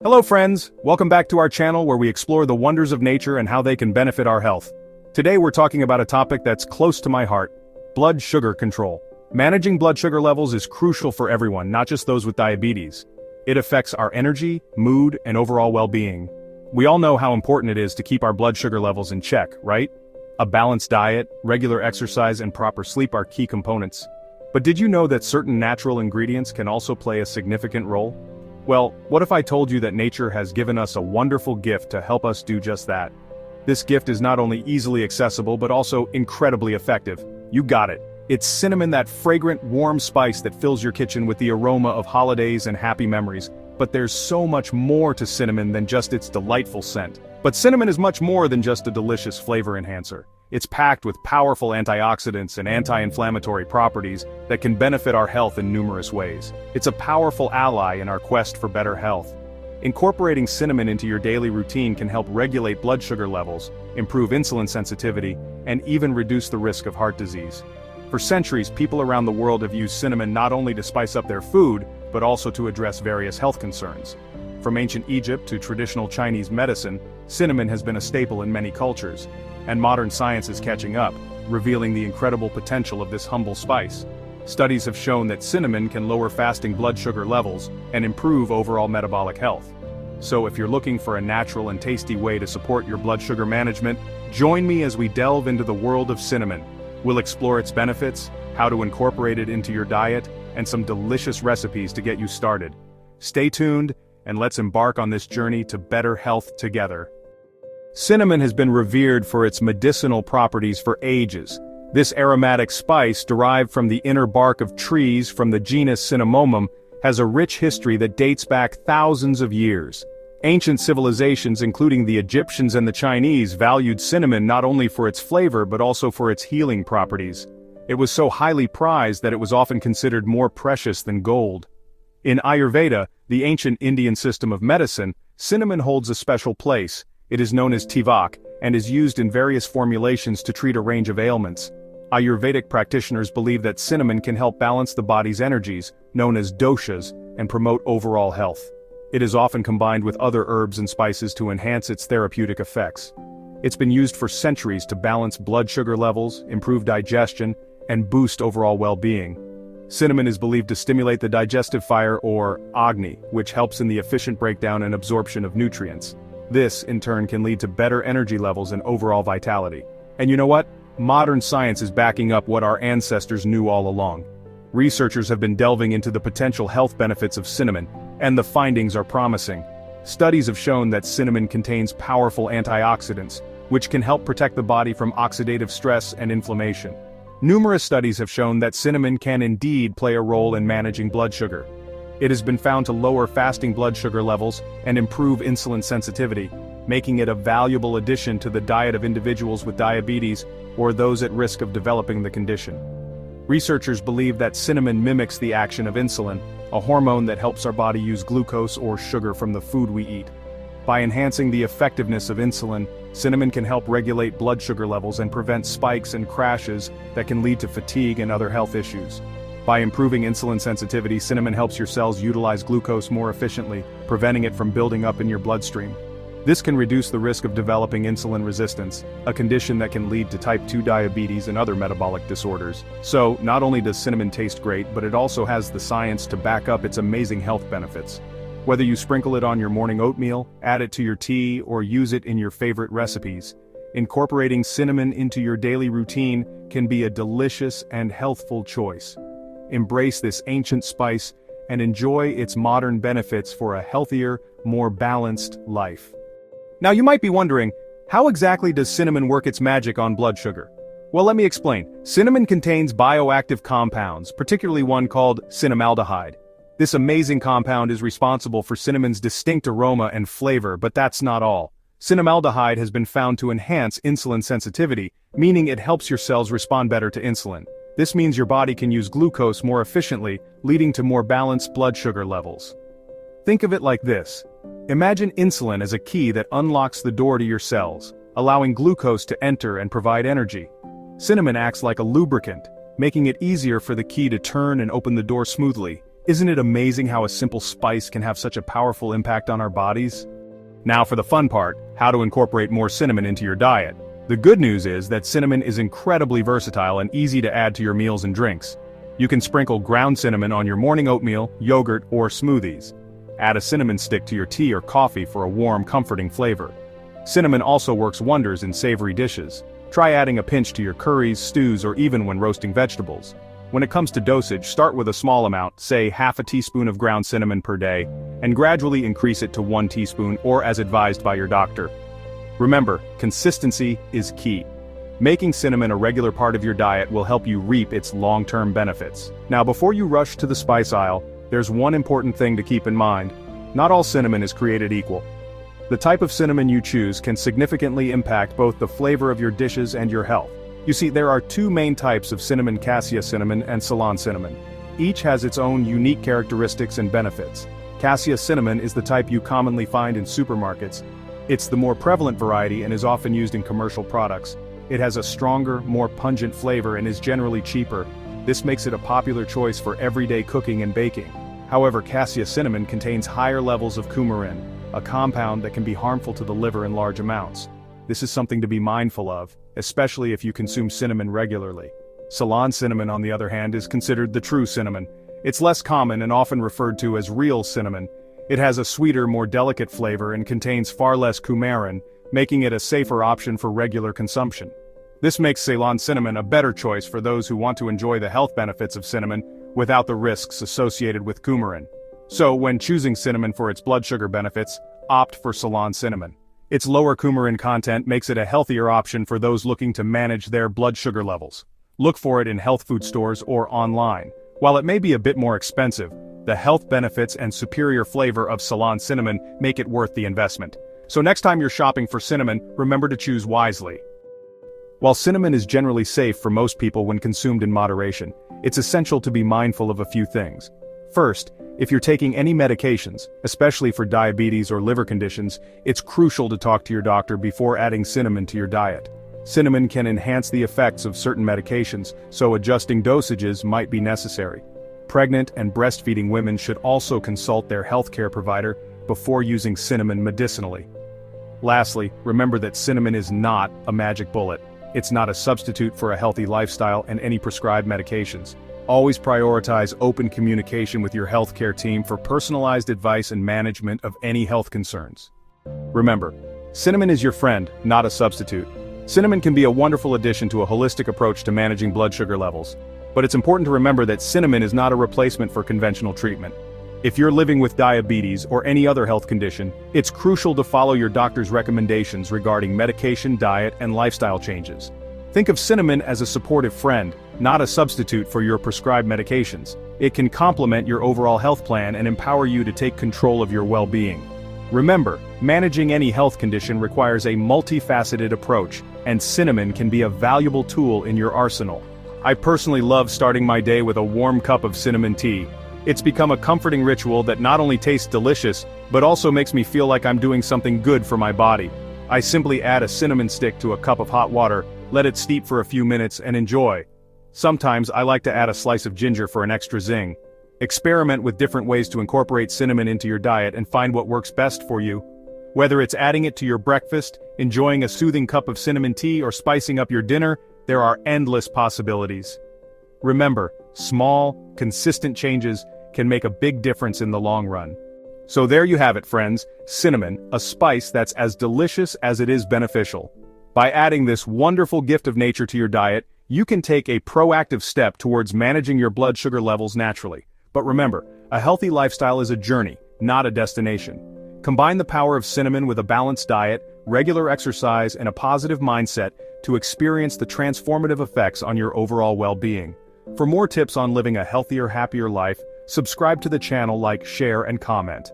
Hello friends, welcome back to our channel where we explore the wonders of nature and how they can benefit our health. Today we're talking about a topic that's close to my heart, blood sugar control. Managing blood sugar levels is crucial for everyone, not just those with diabetes. It affects our energy, mood, and overall well-being. We all know how important it is to keep our blood sugar levels in check, right? A balanced diet, regular exercise, and proper sleep are key components. But did you know that certain natural ingredients can also play a significant role? Well, what if I told you that nature has given us a wonderful gift to help us do just that? This gift is not only easily accessible but also incredibly effective. You got it. It's cinnamon, that fragrant, warm spice that fills your kitchen with the aroma of holidays and happy memories. But there's so much more to cinnamon than just its delightful scent. But cinnamon is much more than just a delicious flavor enhancer. It's packed with powerful antioxidants and anti-inflammatory properties that can benefit our health in numerous ways. It's a powerful ally in our quest for better health. Incorporating cinnamon into your daily routine can help regulate blood sugar levels, improve insulin sensitivity, and even reduce the risk of heart disease. For centuries, people around the world have used cinnamon not only to spice up their food, but also to address various health concerns. From ancient Egypt to traditional Chinese medicine, cinnamon has been a staple in many cultures. And modern science is catching up, revealing the incredible potential of this humble spice. Studies have shown that cinnamon can lower fasting blood sugar levels and improve overall metabolic health. So if you're looking for a natural and tasty way to support your blood sugar management, join me as we delve into the world of cinnamon. We'll explore its benefits, how to incorporate it into your diet, and some delicious recipes to get you started. Stay tuned, and let's embark on this journey to better health together. Cinnamon has been revered for its medicinal properties for ages. This aromatic spice, derived from the inner bark of trees from the genus Cinnamomum, has a rich history that dates back thousands of years. Ancient civilizations, including the Egyptians and the Chinese, valued cinnamon not only for its flavor but also for its healing properties. It was so highly prized that it was often considered more precious than gold. In Ayurveda, the ancient Indian system of medicine, cinnamon holds a special place. It is known as tivak, and is used in various formulations to treat a range of ailments. Ayurvedic practitioners believe that cinnamon can help balance the body's energies, known as doshas, and promote overall health. It is often combined with other herbs and spices to enhance its therapeutic effects. It's been used for centuries to balance blood sugar levels, improve digestion, and boost overall well-being. Cinnamon is believed to stimulate the digestive fire, or Agni, which helps in the efficient breakdown and absorption of nutrients. This, in turn, can lead to better energy levels and overall vitality. And you know what? Modern science is backing up what our ancestors knew all along. Researchers have been delving into the potential health benefits of cinnamon, and the findings are promising. Studies have shown that cinnamon contains powerful antioxidants, which can help protect the body from oxidative stress and inflammation. Numerous studies have shown that cinnamon can indeed play a role in managing blood sugar. It has been found to lower fasting blood sugar levels and improve insulin sensitivity, making it a valuable addition to the diet of individuals with diabetes or those at risk of developing the condition. Researchers believe that cinnamon mimics the action of insulin, a hormone that helps our body use glucose or sugar from the food we eat. By enhancing the effectiveness of insulin, cinnamon can help regulate blood sugar levels and prevent spikes and crashes that can lead to fatigue and other health issues. By improving insulin sensitivity, cinnamon helps your cells utilize glucose more efficiently, preventing it from building up in your bloodstream. This can reduce the risk of developing insulin resistance, a condition that can lead to type 2 diabetes and other metabolic disorders. So, not only does cinnamon taste great, but it also has the science to back up its amazing health benefits. Whether you sprinkle it on your morning oatmeal, add it to your tea, or use it in your favorite recipes, incorporating cinnamon into your daily routine can be a delicious and healthful choice. Embrace this ancient spice and enjoy its modern benefits for a healthier, more balanced life. Now you might be wondering, how exactly does cinnamon work its magic on blood sugar? Well, let me explain. Cinnamon contains bioactive compounds, particularly one called cinnamaldehyde. This amazing compound is responsible for cinnamon's distinct aroma and flavor, but that's not all. Cinnamaldehyde has been found to enhance insulin sensitivity, meaning it helps your cells respond better to insulin. This means your body can use glucose more efficiently, leading to more balanced blood sugar levels. Think of it like this. Imagine insulin as a key that unlocks the door to your cells, allowing glucose to enter and provide energy. Cinnamon acts like a lubricant, making it easier for the key to turn and open the door smoothly. Isn't it amazing how a simple spice can have such a powerful impact on our bodies? Now for the fun part, how to incorporate more cinnamon into your diet. The good news is that cinnamon is incredibly versatile and easy to add to your meals and drinks. You can sprinkle ground cinnamon on your morning oatmeal, yogurt, or smoothies. Add a cinnamon stick to your tea or coffee for a warm, comforting flavor. Cinnamon also works wonders in savory dishes. Try adding a pinch to your curries, stews, or even when roasting vegetables. When it comes to dosage, start with a small amount, say half a teaspoon of ground cinnamon per day, and gradually increase it to 1 teaspoon or as advised by your doctor. Remember, consistency is key. Making cinnamon a regular part of your diet will help you reap its long-term benefits. Now before you rush to the spice aisle, there's one important thing to keep in mind. Not all cinnamon is created equal. The type of cinnamon you choose can significantly impact both the flavor of your dishes and your health. You see, there are two main types of cinnamon: Cassia cinnamon and Ceylon cinnamon. Each has its own unique characteristics and benefits. Cassia cinnamon is the type you commonly find in supermarkets. It's the more prevalent variety and is often used in commercial products. It has a stronger, more pungent flavor and is generally cheaper. This makes it a popular choice for everyday cooking and baking. However, Cassia cinnamon contains higher levels of coumarin, a compound that can be harmful to the liver in large amounts. This is something to be mindful of, especially if you consume cinnamon regularly. Ceylon cinnamon, on the other hand, is considered the true cinnamon. It's less common and often referred to as real cinnamon. It has a sweeter, more delicate flavor and contains far less coumarin, making it a safer option for regular consumption. This makes Ceylon cinnamon a better choice for those who want to enjoy the health benefits of cinnamon without the risks associated with coumarin. So, when choosing cinnamon for its blood sugar benefits, opt for Ceylon cinnamon. Its lower coumarin content makes it a healthier option for those looking to manage their blood sugar levels. Look for it in health food stores or online. While it may be a bit more expensive, the health benefits and superior flavor of Ceylon cinnamon make it worth the investment. So next time you're shopping for cinnamon, remember to choose wisely. While cinnamon is generally safe for most people when consumed in moderation, it's essential to be mindful of a few things. First, if you're taking any medications, especially for diabetes or liver conditions, it's crucial to talk to your doctor before adding cinnamon to your diet. Cinnamon can enhance the effects of certain medications, so adjusting dosages might be necessary. Pregnant and breastfeeding women should also consult their healthcare provider before using cinnamon medicinally. Lastly, remember that cinnamon is not a magic bullet. It's not a substitute for a healthy lifestyle and any prescribed medications. Always prioritize open communication with your healthcare team for personalized advice and management of any health concerns. Remember, cinnamon is your friend, not a substitute. Cinnamon can be a wonderful addition to a holistic approach to managing blood sugar levels. But it's important to remember that cinnamon is not a replacement for conventional treatment. If you're living with diabetes or any other health condition, it's crucial to follow your doctor's recommendations regarding medication, diet, and lifestyle changes. Think of cinnamon as a supportive friend, not a substitute for your prescribed medications. It can complement your overall health plan and empower you to take control of your well-being. Remember, managing any health condition requires a multifaceted approach, and cinnamon can be a valuable tool in your arsenal. I personally love starting my day with a warm cup of cinnamon tea. It's become a comforting ritual that not only tastes delicious, but also makes me feel like I'm doing something good for my body. I simply add a cinnamon stick to a cup of hot water, let it steep for a few minutes, and enjoy. Sometimes I like to add a slice of ginger for an extra zing. Experiment with different ways to incorporate cinnamon into your diet and find what works best for you. Whether it's adding it to your breakfast, enjoying a soothing cup of cinnamon tea, or spicing up your dinner, there are endless possibilities. Remember, small, consistent changes can make a big difference in the long run. So there you have it, friends, cinnamon, a spice that's as delicious as it is beneficial. By adding this wonderful gift of nature to your diet, you can take a proactive step towards managing your blood sugar levels naturally. But remember, a healthy lifestyle is a journey, not a destination. Combine the power of cinnamon with a balanced diet, regular exercise, and a positive mindset to experience the transformative effects on your overall well-being. For more tips on living a healthier, happier life, subscribe to the channel, like, share, and comment.